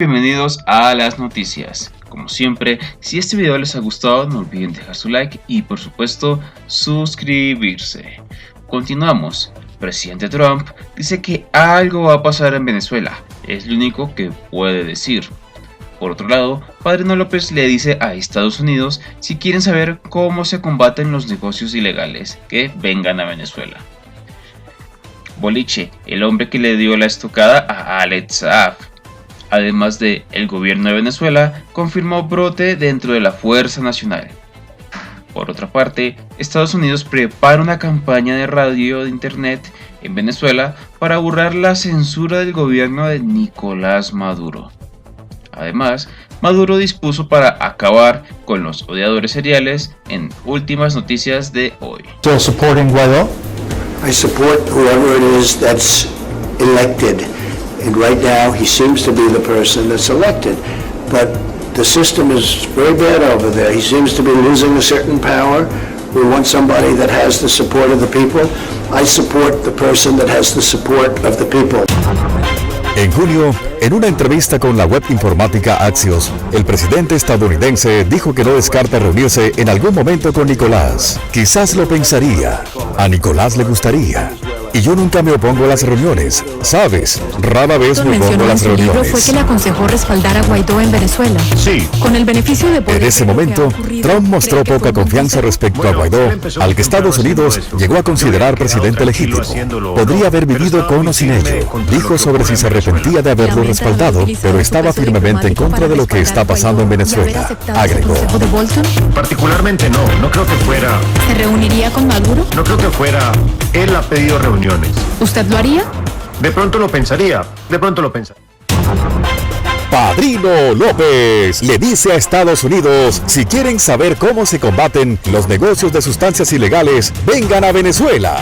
Bienvenidos a las noticias. Como siempre, si este video les ha gustado, no olviden dejar su like y por supuesto suscribirse. Continuamos. Presidente Trump dice que algo va a pasar en Venezuela. Es lo único que puede decir. Por otro lado, Padrino López le dice a Estados Unidos si quieren saber cómo se combaten los negocios ilegales, que vengan a Venezuela. Boliche, el hombre que le dio la estocada a Alex Saab. Además de el gobierno de Venezuela, confirmó brote dentro de la Fuerza Nacional. Por otra parte, Estados Unidos prepara una campaña de radio de internet en Venezuela para burlar la censura del gobierno de Nicolás Maduro. Además, Maduro dispuso para acabar con los odiadores seriales en últimas noticias de hoy. Still supporting Guaidó? I support whoever it is that's elected. And right now, he seems to be the person that's elected. But the system is very bad over there. He seems to be losing a certain power. We want somebody that has the support of the people. I support the person that has the support of the people. En junio, en una entrevista con la web informática Axios, el presidente estadounidense dijo que no descarta reunirse en algún momento con Nicolás. Quizás lo pensaría. A Nicolás le gustaría. Y yo nunca me opongo a las reuniones, ¿sabes? Rara vez me opongo a las reuniones. Fue que le aconsejó respaldar a Guaidó en Venezuela. Sí. Con el beneficio de poder. En ese momento, Trump mostró poca confianza respecto a Guaidó, al que Estados Unidos llegó a considerar presidente legítimo. Podría haber vivido con o sin ello. Dijo sobre si se arrepentía de haberlo respaldado, pero estaba firmemente en contra de lo que está pasando en Venezuela. Agregó. Particularmente no creo que fuera. ¿Se reuniría con Maduro? No creo que fuera. Él ha pedido reuniones. ¿Usted lo haría? De pronto lo pensaría. Padrino López le dice a Estados Unidos, si quieren saber cómo se combaten los negocios de sustancias ilegales, vengan a Venezuela.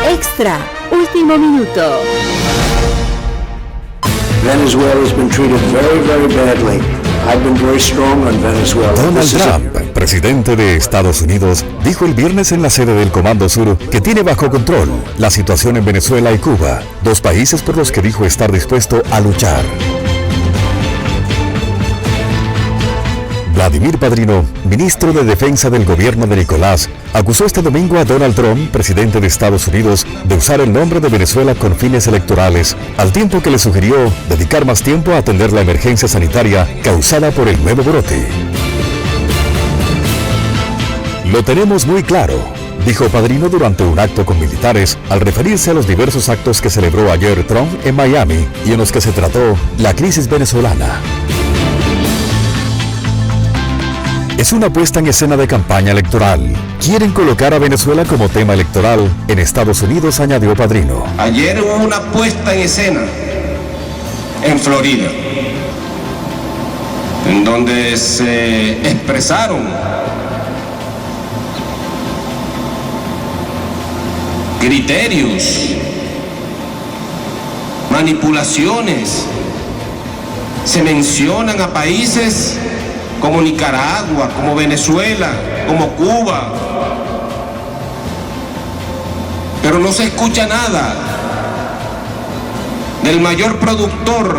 Extra, último minuto. Venezuela has been treated very, very badly. I've been very strong on Venezuela. Donald Trump, presidente de Estados Unidos, dijo el viernes en la sede del Comando Sur que tiene bajo control la situación en Venezuela y Cuba, dos países por los que dijo estar dispuesto a luchar. Vladimir Padrino, ministro de Defensa del gobierno de Nicolás, acusó este domingo a Donald Trump, presidente de Estados Unidos, de usar el nombre de Venezuela con fines electorales, al tiempo que le sugirió dedicar más tiempo a atender la emergencia sanitaria causada por el nuevo brote. Lo tenemos muy claro, dijo Padrino durante un acto con militares al referirse a los diversos actos que celebró ayer Trump en Miami y en los que se trató la crisis venezolana. Es una puesta en escena de campaña electoral. Quieren colocar a Venezuela como tema electoral en Estados Unidos, añadió Padrino. Ayer hubo una puesta en escena en Florida, en donde se expresaron criterios, manipulaciones. Se mencionan a países como Nicaragua, como Venezuela, como Cuba. Pero no se escucha nada del mayor productor,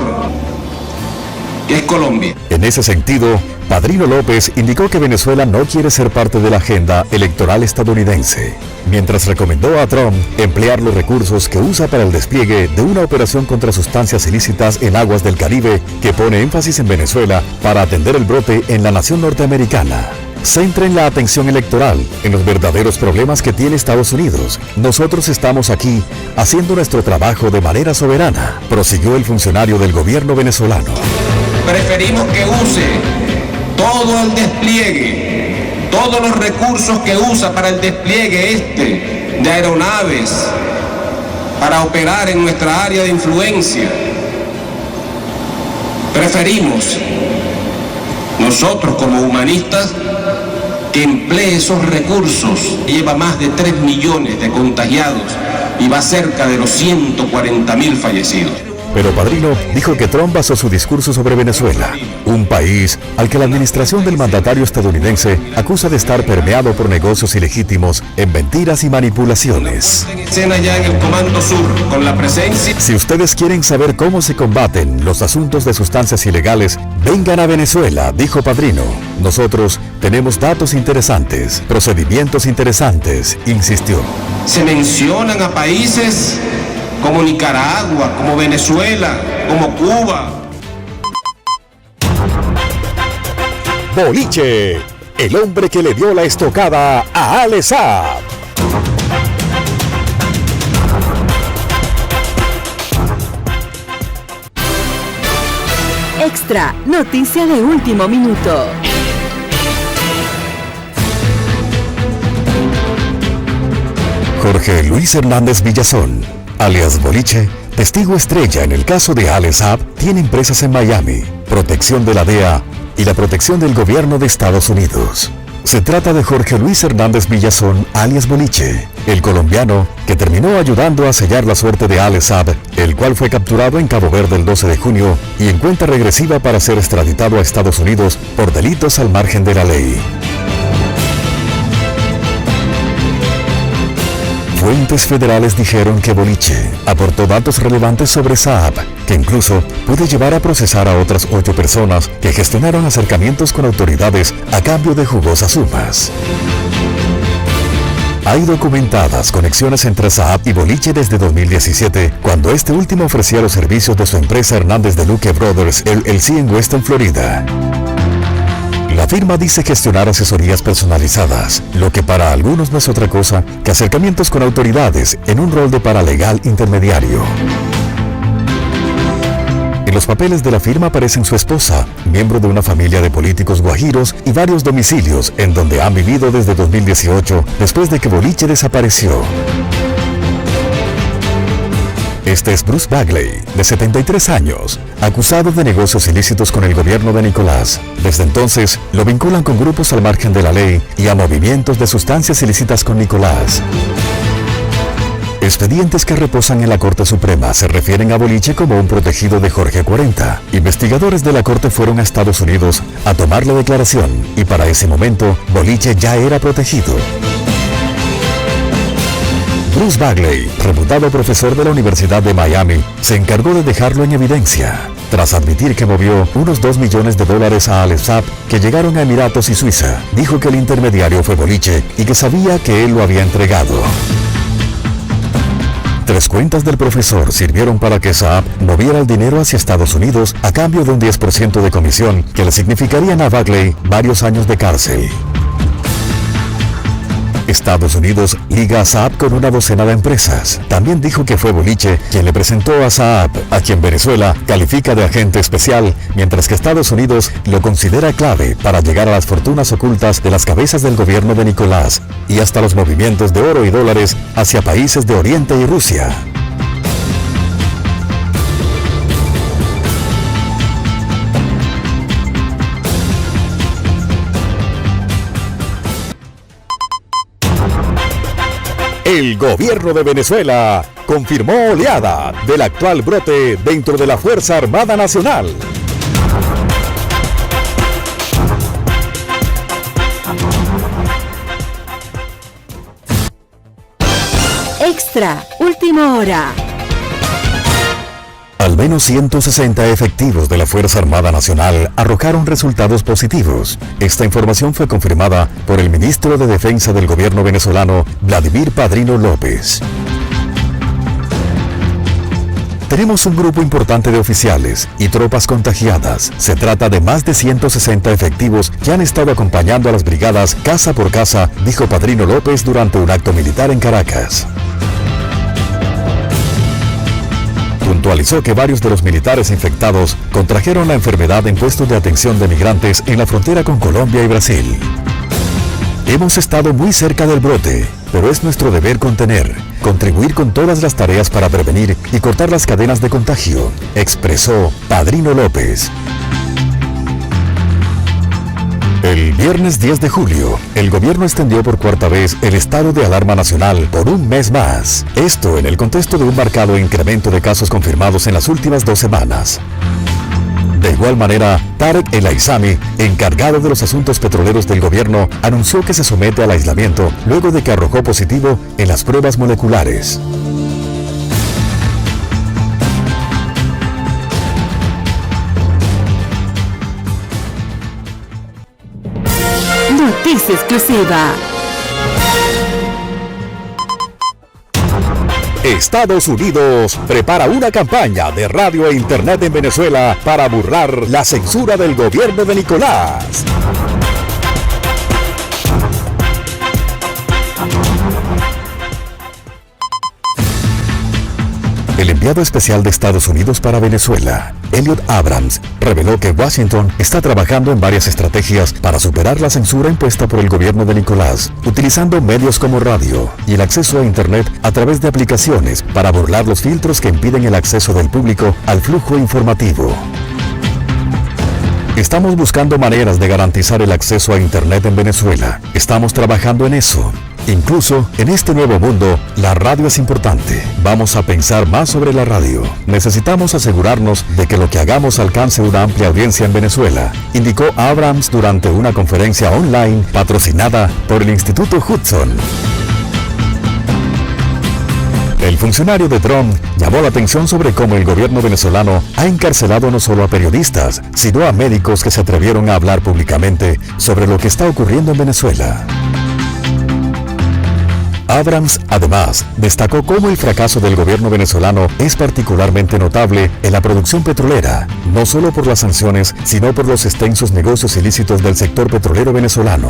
que es Colombia. En ese sentido, Padrino López indicó que Venezuela no quiere ser parte de la agenda electoral estadounidense, mientras recomendó a Trump emplear los recursos que usa para el despliegue de una operación contra sustancias ilícitas en aguas del Caribe que pone énfasis en Venezuela para atender el brote en la nación norteamericana. Centren la atención electoral en los verdaderos problemas que tiene Estados Unidos. Nosotros estamos aquí haciendo nuestro trabajo de manera soberana, prosiguió el funcionario del gobierno venezolano. Preferimos que use todo el despliegue, todos los recursos que usa para el despliegue de aeronaves, para operar en nuestra área de influencia. Preferimos, nosotros como humanistas, que emplee esos recursos. Lleva más de 3 millones de contagiados y va cerca de los 140.000 fallecidos. Pero Padrino dijo que Trump basó su discurso sobre Venezuela, un país al que la administración del mandatario estadounidense acusa de estar permeado por negocios ilegítimos en mentiras y manipulaciones. En escena ya en el Comando Sur, con la presencia... Si ustedes quieren saber cómo se combaten los asuntos de sustancias ilegales, vengan a Venezuela, dijo Padrino. Nosotros tenemos datos interesantes, procedimientos interesantes, insistió. Se mencionan a países como Nicaragua, como Venezuela, como Cuba. Boliche, el hombre que le dio la estocada a Ale Saab. Extra, noticia de último minuto. Jorge Luis Hernández Villazón, alias Boliche, testigo estrella en el caso de Ale Saab, tiene empresas en Miami, protección de la DEA y la protección del gobierno de Estados Unidos. Se trata de Jorge Luis Hernández Villazón, alias Boliche, el colombiano que terminó ayudando a sellar la suerte de Ale Saab, el cual fue capturado en Cabo Verde el 12 de junio y en cuenta regresiva para ser extraditado a Estados Unidos por delitos al margen de la ley. Fuentes federales dijeron que Boliche aportó datos relevantes sobre Saab, que incluso puede llevar a procesar a otras 8 personas que gestionaron acercamientos con autoridades a cambio de jugosas sumas. Hay documentadas conexiones entre Saab y Boliche desde 2017, cuando este último ofrecía los servicios de su empresa Hernández de Luque Brothers LLC en Weston, Florida. La firma dice gestionar asesorías personalizadas, lo que para algunos no es otra cosa que acercamientos con autoridades en un rol de paralegal intermediario. En los papeles de la firma aparecen su esposa, miembro de una familia de políticos guajiros y varios domicilios en donde han vivido desde 2018, después de que Boliche desapareció. Este es Bruce Bagley, de 73 años, acusado de negocios ilícitos con el gobierno de Nicolás. Desde entonces, lo vinculan con grupos al margen de la ley y a movimientos de sustancias ilícitas con Nicolás. Expedientes que reposan en la Corte Suprema se refieren a Boliche como un protegido de Jorge 40. Investigadores de la Corte fueron a Estados Unidos a tomar la declaración y para ese momento, Boliche ya era protegido. Bruce Bagley, reputado profesor de la Universidad de Miami, se encargó de dejarlo en evidencia, tras admitir que movió unos $2 millones a Ale Saab que llegaron a Emiratos y Suiza. Dijo que el intermediario fue Boliche y que sabía que él lo había entregado. 3 cuentas del profesor sirvieron para que Saab moviera el dinero hacia Estados Unidos a cambio de un 10% de comisión que le significarían a Bagley varios años de cárcel. Estados Unidos liga a Saab con una docena de empresas. También dijo que fue Boliche quien le presentó a Saab, a quien Venezuela califica de agente especial, mientras que Estados Unidos lo considera clave para llegar a las fortunas ocultas de las cabezas del gobierno de Nicolás y hasta los movimientos de oro y dólares hacia países de Oriente y Rusia. El gobierno de Venezuela confirmó oleada del actual brote dentro de la Fuerza Armada Nacional. Extra, última hora. Al menos 160 efectivos de la Fuerza Armada Nacional arrojaron resultados positivos. Esta información fue confirmada por el ministro de Defensa del gobierno venezolano, Vladimir Padrino López. Tenemos un grupo importante de oficiales y tropas contagiadas. Se trata de más de 160 efectivos que han estado acompañando a las brigadas casa por casa, dijo Padrino López durante un acto militar en Caracas. Puntualizó que varios de los militares infectados contrajeron la enfermedad en puestos de atención de migrantes en la frontera con Colombia y Brasil. Hemos estado muy cerca del brote, pero es nuestro deber contribuir con todas las tareas para prevenir y cortar las cadenas de contagio, expresó Padrino López. El viernes 10 de julio, el gobierno extendió por cuarta vez el estado de alarma nacional por un mes más. Esto en el contexto de un marcado incremento de casos confirmados en las últimas 2 semanas. De igual manera, Tarek El Aizami, encargado de los asuntos petroleros del gobierno, anunció que se somete al aislamiento luego de que arrojó positivo en las pruebas moleculares. Noticia exclusiva. Estados Unidos prepara una campaña de radio e internet en Venezuela para burlar la censura del gobierno de Nicolás. El enviado especial de Estados Unidos para Venezuela, Elliot Abrams, reveló que Washington está trabajando en varias estrategias para superar la censura impuesta por el gobierno de Nicolás, utilizando medios como radio y el acceso a Internet a través de aplicaciones para burlar los filtros que impiden el acceso del público al flujo informativo. Estamos buscando maneras de garantizar el acceso a Internet en Venezuela. Estamos trabajando en eso. Incluso en este nuevo mundo, la radio es importante. Vamos a pensar más sobre la radio. Necesitamos asegurarnos de que lo que hagamos alcance una amplia audiencia en Venezuela, indicó Abrams durante una conferencia online patrocinada por el Instituto Hudson. El funcionario de Trump llamó la atención sobre cómo el gobierno venezolano ha encarcelado no solo a periodistas, sino a médicos que se atrevieron a hablar públicamente sobre lo que está ocurriendo en Venezuela. Abrams, además, destacó cómo el fracaso del gobierno venezolano es particularmente notable en la producción petrolera, no solo por las sanciones, sino por los extensos negocios ilícitos del sector petrolero venezolano.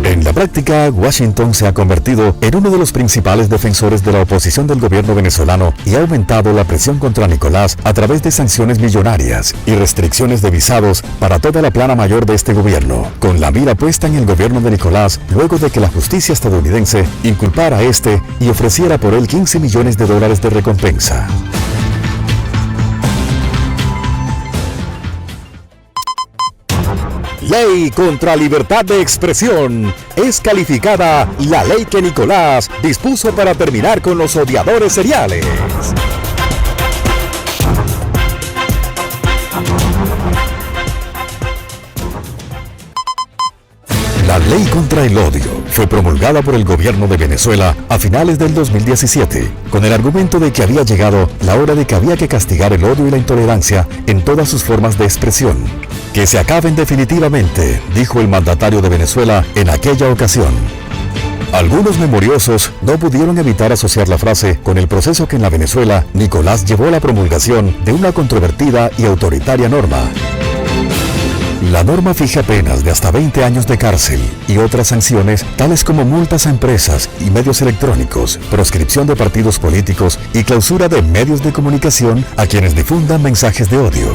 En la práctica, Washington se ha convertido en uno de los principales defensores de la oposición del gobierno venezolano y ha aumentado la presión contra Nicolás a través de sanciones millonarias y restricciones de visados para toda la plana mayor de este gobierno, con la mira puesta en el gobierno de Nicolás luego de que la justicia estadounidense inculpara a este y ofreciera por él $15 millones de recompensa. Ley contra libertad de expresión. Es calificada la ley que Nicolás dispuso para terminar con los odiadores seriales. La ley contra el odio fue promulgada por el gobierno de Venezuela a finales del 2017, con el argumento de que había llegado la hora de que había que castigar el odio y la intolerancia en todas sus formas de expresión. Que se acaben definitivamente, dijo el mandatario de Venezuela en aquella ocasión. Algunos memoriosos no pudieron evitar asociar la frase con el proceso que en la Venezuela Nicolás llevó a la promulgación de una controvertida y autoritaria norma. La norma fija penas de hasta 20 años de cárcel y otras sanciones tales como multas a empresas y medios electrónicos, proscripción de partidos políticos y clausura de medios de comunicación a quienes difundan mensajes de odio.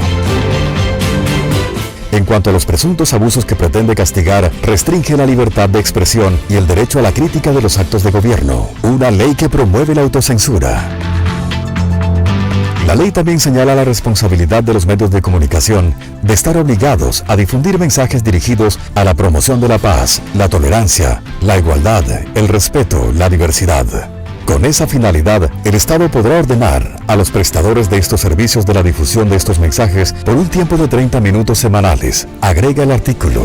En cuanto a los presuntos abusos que pretende castigar, restringe la libertad de expresión y el derecho a la crítica de los actos de gobierno, una ley que promueve la autocensura. La ley también señala la responsabilidad de los medios de comunicación de estar obligados a difundir mensajes dirigidos a la promoción de la paz, la tolerancia, la igualdad, el respeto, la diversidad. Con esa finalidad, el Estado podrá ordenar a los prestadores de estos servicios de la difusión de estos mensajes por un tiempo de 30 minutos semanales, agrega el artículo.